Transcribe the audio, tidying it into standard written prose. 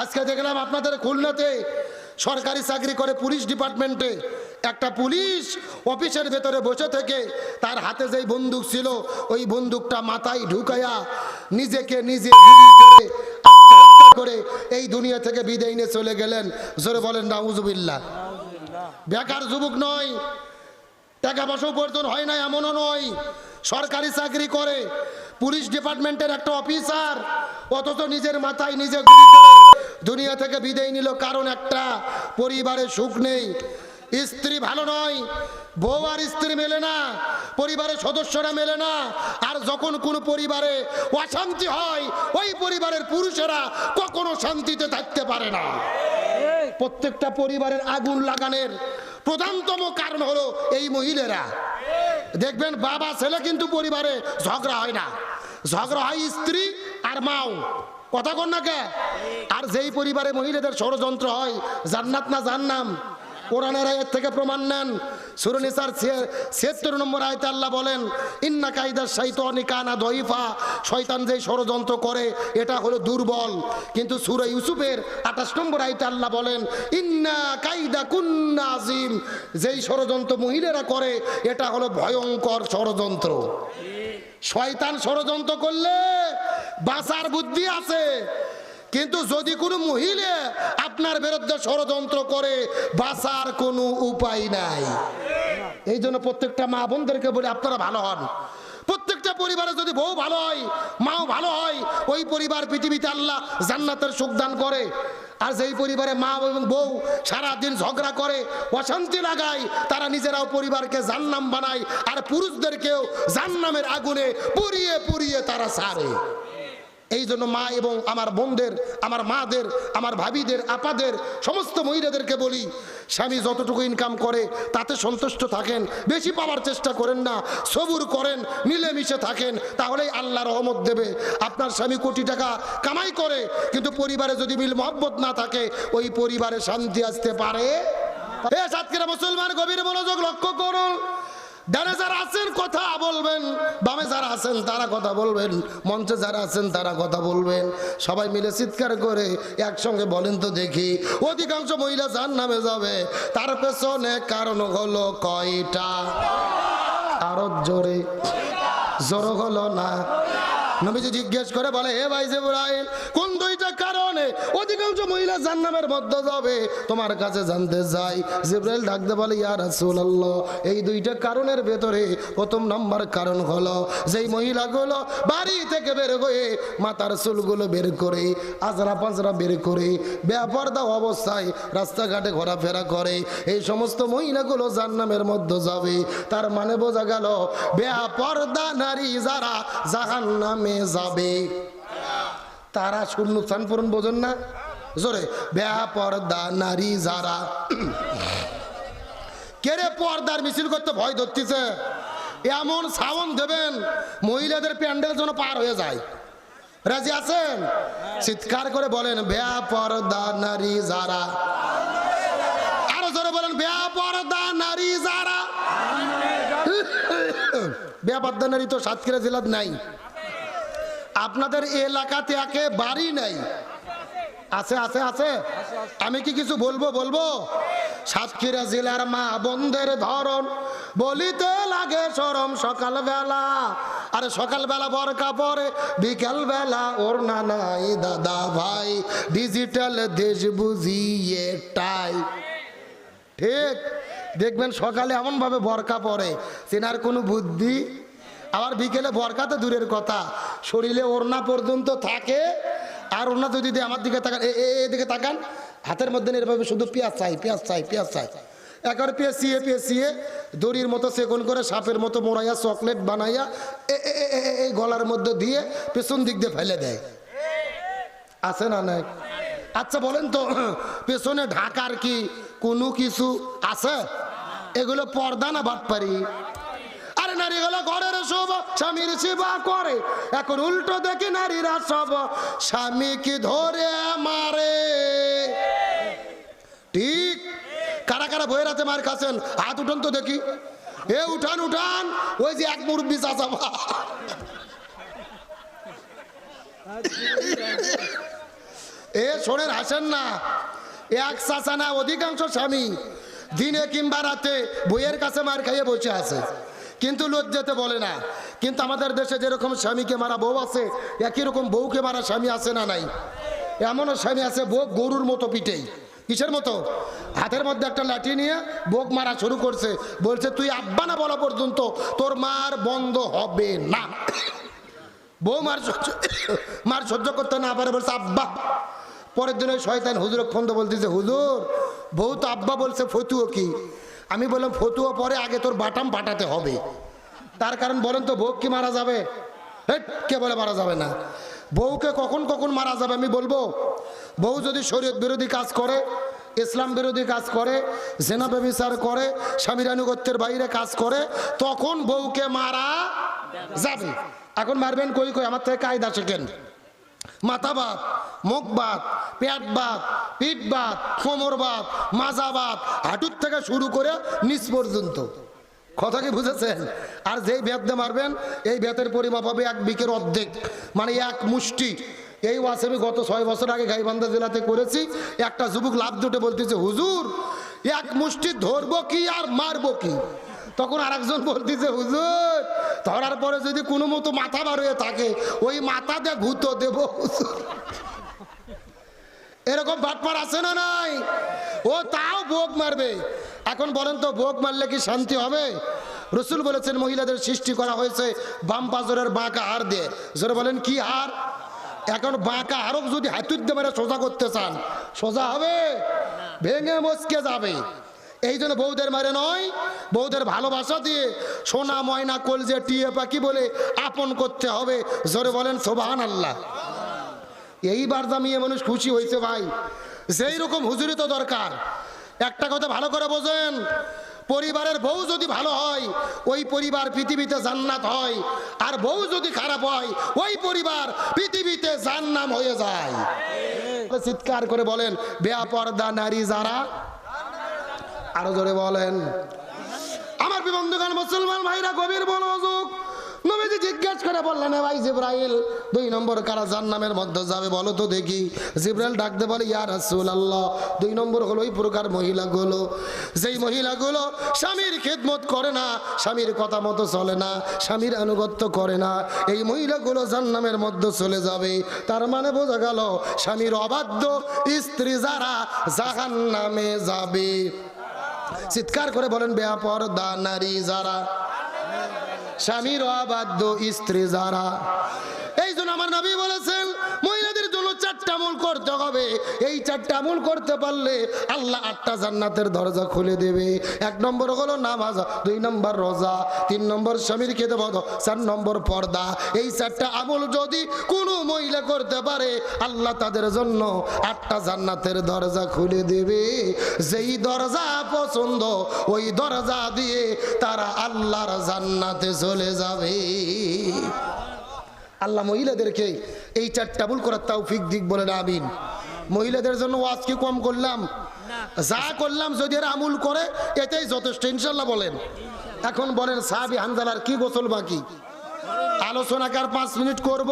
আজকে দেখলাম আপনাদের খুলনাতে সরকারি চাকরি করে পুলিশ ডিপার্টমেন্টে একটা পুলিশ অফিসের ভেতরে বসে থেকে তার হাতে যেই বন্দুক ছিল ওই বন্দুকটা মাথায় ঢুকায়া নিজেকে নিজে গুলি করে আত্মহত্যা করে এই দুনিয়া থেকে বিদায় নিয়ে চলে গেলেন। জোরে বলেন নাউজুবিল্লাহ। বেকার যুবক নয়, টাকা পয়সা উপার্জন হয় না এমনও নয়, সরকারি চাকরি করে পুলিশ ডিপার্টমেন্টের একটা অফিসার, অথচ নিজের মাথায় নিজে গুলি করে দুনিয়া থেকে বিদায় নিল। কারণ একটা, পরিবারে সুখ নেই, স্ত্রী ভালো নয়, বউ আর স্ত্রী মেলে না, পরিবারের সদস্যরা মেলে না। আর যখন কোনো পরিবারে অশান্তি হয় ওই পরিবারের পুরুষেরা কখনো শান্তিতে থাকতে পারে না। প্রত্যেকটা পরিবারের আগুন লাগানোর প্রধানতম কারণ হলো এই মহিলারা। দেখবেন বাবা ছেলে কিন্তু পরিবারে ঝগড়া হয় না, ঝগড়া হয় স্ত্রী আর মাও। কথা কন না কে? আর যেই পরিবারে মহিলাদের ষড়যন্ত্র হয়, জান্নাত না জাহান্নাম? কোরআনের আয়াত থেকে প্রমাণ নেন। সূরা নিসার ৭৬ নম্বর আয়াতে আল্লাহ বলেন, ইন্না কাইদাশ শাইতানি কানা দাঈফা, শয়তান যেই ষড়যন্ত্র করে এটা হলো দুর্বল। কিন্তু সূরা ইউসুফের ২৮ নম্বর আয়াতে আল্লাহ বলেন, ইন্না কাইদা কুন্না আযীম, যেই ষড়যন্ত্র মহিলারা করে এটা হলো ভয়ঙ্কর ষড়যন্ত্র। শয়তান ষড়যন্ত্র করলে বাঁচার বুদ্ধি আছে, কিন্তু যদি কোনো মহিলা আপনার বিরুদ্ধে ষড়যন্ত্র করে বাঁচার কোনো উপায় নাই। এই জন্য প্রত্যেকটা মা বোনদেরকে বলি আপনারা ভালো হন। প্রত্যেকটা পরিবারে যদি বউ ভালো হয়, মাও ভালো হয়, ওই পরিবার পৃথিবীতে আল্লাহ জান্নাতের সুখ দান করে। আর যেই পরিবারে মা এবং বউ সারাদিন ঝগড়া করে, অশান্তি লাগায়, তারা নিজেরাও পরিবারকে জাহান্নাম বানায় আর পুরুষদেরকেও জাহান্নামের আগুনে পুড়িয়ে পুড়িয়ে তারা ছাড়ে। এই জন্য মা এবং আমার বোনদের, আমার মাদের, আমার ভাবিদের, আপাদের, সমস্ত মহিলাদেরকে বলি, স্বামী যতটুকু ইনকাম করে তাতে সন্তুষ্ট থাকেন, বেশি পাওয়ার চেষ্টা করেন না, সবুর করেন, মিলেমিশে থাকেন, তাহলেই আল্লাহ রহমত দেবে। আপনার স্বামী কোটি টাকা কামাই করে কিন্তু পরিবারে যদি মিল মহব্বত না থাকে ওই পরিবারে শান্তি আসতে পারে। সাতক্ষীরা মুসলমান গভীর মনোযোগ লক্ষ্য করুন। ডানে যারা আছেন কথা বলবেন, বামে যারা আছেন তারা কথা বলবেন, মঞ্চে যারা আছেন তারা কথা বলবেন। সবাই মিলে চিৎকার করে একসঙ্গে বলেন তো দেখি, অধিকাংশ মহিলা জাহান্নামে যাবে তার পেছনে কারণ হলো কয়টা? আরো জোরে, জোর হলো না। নবীজি জিজ্ঞেস করে বলে, হে ভাই জিবরাইল, কোন দুইটা কারণে অধিকাংশ মহিলা জাহান্নামের মধ্যে যাবে তোমার কাছে জানতে চাই। জিবরাইল ডাকতে বলে, ইয়া রাসূলুল্লাহ, এই দুইটা কারণের ভেতরে প্রথম নাম্বার কারণ হলো যেই মহিলাগুলো বাড়ি থেকে বের হয়ে মাথার চুলগুলো বের করে, আজরা পাজরা বের করে বেপরদা অবস্থায় রাস্তাঘাটে ঘোরাফেরা করে, এই সমস্ত মহিলাগুলো জাহান্নামের মধ্যে যাবে। তার মানে বোঝা গেল বেপরদা নারী যারা জাহান্নামে যাবে তারা শূন্য স্থান পূরণ। বোঝেন না? জোরে, বেপরদা নারী যারা। কেরে পর্দার মিছিল করতে ভয় ধরতেছে, এমন সাউন্ড দেবেন মহিলাদের প্যান্ডেল যেন পার হয়ে যায়। রাজি আছেন? চিৎকার করে বলেন, বেপরদা নারী যারা। আরো জোরে বলেন, বেপরদা নারী যারা। বেপরদা নারী তো সাতক্ষীরা জেলার নাই, আপনাদের এলাকাতে একেবারেই নাই। আছে আছে আছে। আমি কি কিছু বলবো? সাতক্ষীরা জেলার মা বোনদের ধরন বলিতে লাগে শরম। সকালবেলা, আরে সকালবেলা বরকা পরে, বিকাল বেলা ওড়না নাই দাদা ভাই, ডিজিটাল দেশ বুঝিয়ে টাই। ঠিক দেখবেন সকালে এমন ভাবে বরকা পরে চেনার কোনো বুদ্ধি, আবার বিকেলে বরকাতে দূরের কথা, শরীরে ওড়না পর্যন্ত থাকে। আর ওড়না যদি আমার দিকে তাকান, এদিকে তাকান, হাতের মধ্যে এরভাবে শুধু পেঁয়াজ চাই, পেঁয়াজ চাই, পেঁয়াজ চাই, একবার পেঁচিয়ে পেঁচিয়ে দড়ির মতো সেকন করে সাপের মতো মোড়াইয়া চকলেট বানাইয়া এই গলার মধ্যে দিয়ে পেছন দিক দিয়ে ফেলে দেয়। আছে না নাই? আচ্ছা বলেন তো, পেছনে ঢাকার কি কোনো কিছু আছে? এগুলো পর্দা না বাটপারি? আরে নারীগুলো ঘরের সব স্বামীর সেবা করে, এখন উল্টো দেখি নারীরা সব স্বামীকে ধরে মারে। ঠিক? কারা কারা বইয়ের হাতে মার খাচ্ছেন হাত উঠান তো দেখি। এ উঠান উঠান, ওই যে এক মুরব্বি চাচা। শোনেন, হাসেন না। এক চাচা না, অধিকাংশ স্বামী দিনে কিংবা রাতে বইয়ের কাছে মার খাইয়ে বসে আছে, কিন্তু লজ্জাতে বলে না। কিন্তু আমাদের দেশে যেরকম স্বামীকে মারা বউ আছে, একই রকম বউকে মারা স্বামী আছে না নাই? এমনও স্বামী আছে বউ গরুর মতো পিটেই। কিসের মতো? হাতের মধ্যে একটা লাঠি নিয়ে বোক মারা শুরু করছে, বলছে তুই আব্বা না বলা পর্যন্ত তোর মার বন্ধ হবে না। বউ মার সহ্য করতে না পারে, বলছে আব্বা। পরের দিন ওই শয়তান হুজুর ফোন তো বলতেছে, হুজুর বউ তো আব্বা বলছে, ফতুও কি? আমি বললাম ফতুয়া পরে, আগে তোর বাটাম পাঠাতে হবে। তার কারণ বলেন তো, বউ কি মারা যাবে? কে বলে মারা যাবে না? বউকে কখন কখন মারা যাবে আমি বলবো? বউ যদি শরীয়ত বিরোধী কাজ করে, ইসলাম বিরোধী কাজ করে, জেনা ব্যভিচার করে, স্বামীর আনুগত্যের বাইরে কাজ করে, তখন বউকে মারা যাবে। এখন মারবেন কই কই? আমার থেকে কায়দা শেখেন। মাথা বাত, মুখ বাত, পেট বাত, পিঠ বাত, কোমর বাত, মাজা বাত, হাঁটুর থেকে শুরু করে নিচ পর্যন্ত। কথা কি বুঝেছেন? আর যেই বেত দিয়ে মারবেন, এই বেতের পরিমাপ হবে 1 বিকের অর্ধেক, মানে 1 মুষ্টি। এই ওয়াজ আমি গত 6 বছর আগে গাইবান্ধা জেলাতে করেছি। একটা যুবক লাভ দুটে বলতেছে, হুজুর 1 মুষ্টি ধরবো কি আর মারবো কি? তখন আরেকজন বলতেছে, হুজুর ধরার পরে যদি কোনো মতো মাথা বার হয়ে থাকে, ওই মাথা দিয়ে ঘুতো দেবো হুজুর। এরকম বাটপার আছে না নাই? ও তাও বোক মারবে। এখন বলেন তো, বোক মারলে কি শান্তি হবে? রসুল বলেছেন মহিলাদের সৃষ্টি করা হয়েছে বাম পাজরের বাঁকা হাড় দিয়ে। জোরে বলেন কি হাড়? এখন বাঁকা হাড়ক যদি হাতুর দিয়ে মেরে সোজা করতে চান, সোজা হবে? ভেঙে মচকে যাবে। এই জন্য বউদের মারে নয়, বউদের ভালোবাসা দিয়ে সোনা ময়না কলজে টিয়ে পাখি বলে আপন করতে হবে। জোরে বলেন সুবহানাল্লাহ। এইবার জামিয়ে মানুষ খুশি হয়েছে ভাই। যেই রকম হুজুরি তো দরকার। একটা কথা ভালো করে বোঝেন, পরিবারের বউ যদি ভালো হয়, ওই পরিবার পৃথিবীতে জান্নাত হয়। আর বউ যদি খারাপ হয়, ওই পরিবার পৃথিবীতে জাহান্নাম হয়ে যায়। চিৎকার করে বলেন, বেপরদা নারী যারা। আরো জোরে বলেন। আমার বন্ধুগণ, মুসলমান ভাইরা, গভীর মনোযোগ। নবীজি জিজ্ঞাসা করে বললেন, ভাই জিবরাইল, 2 নম্বর কারা জাহান্নামের মধ্যে যাবে বলো তো দেখি। জিবরাইল ডাকতে বলে, ইয়া রাসূলুল্লাহ, 2 নম্বর হলো ওই প্রকার মহিলাগুলো, যেই মহিলাগুলো স্বামীর খেদমত করে না, স্বামীর কথা মতো চলে না, স্বামীর আনুগত্য করে না। এই মহিলাগুলো জাহান্নামের মধ্যে চলে যাবে। তার মানে বোঝা গেল, স্বামীর অবাধ্য স্ত্রী যারা জাহান্নামে যাবে। চিৎকার করে বলেন, বেপরদা নারী যারা, স্বামীর অবাধ্য স্ত্রী যারা। এই জন্য আমার নবী বলেছেন, মহিলাদের জন্য 4টা আমল করতে হবে। এই 4টা আমল করতে পারলে আল্লাহ 8টা জান্নাতের দরজা খুলে দেবে। 1 নম্বর হলো নামাজ, 2 নম্বর রোজা, 3 নম্বর স্বামীর খেদমত, 4 নম্বর পর্দা। এই 4টা আমল যদি কোনো মহিলা করতে পারে, আল্লাহ তাদের জন্য 8টা জান্নাতের দরজা খুলে দেবে। যেই দরজা পছন্দ, ওই দরজা দিয়ে তারা আল্লাহর জান্নাতে চলে যাবে। আল্লাহ মহিলাদেরকে এই 4টা আমল করার তৌফিক দিক, বলেন আমিন। মহিলাদের জন্য ওয়াজ কি কম করলাম? যা করলাম যদি এরা আমল করে, এটাই যথেষ্ট ইনশাআল্লাহ বলেন। এখন বলেন, সাহাবী হানজালার কি গোসল বাকি? আলোচনা কার 5 মিনিট করব?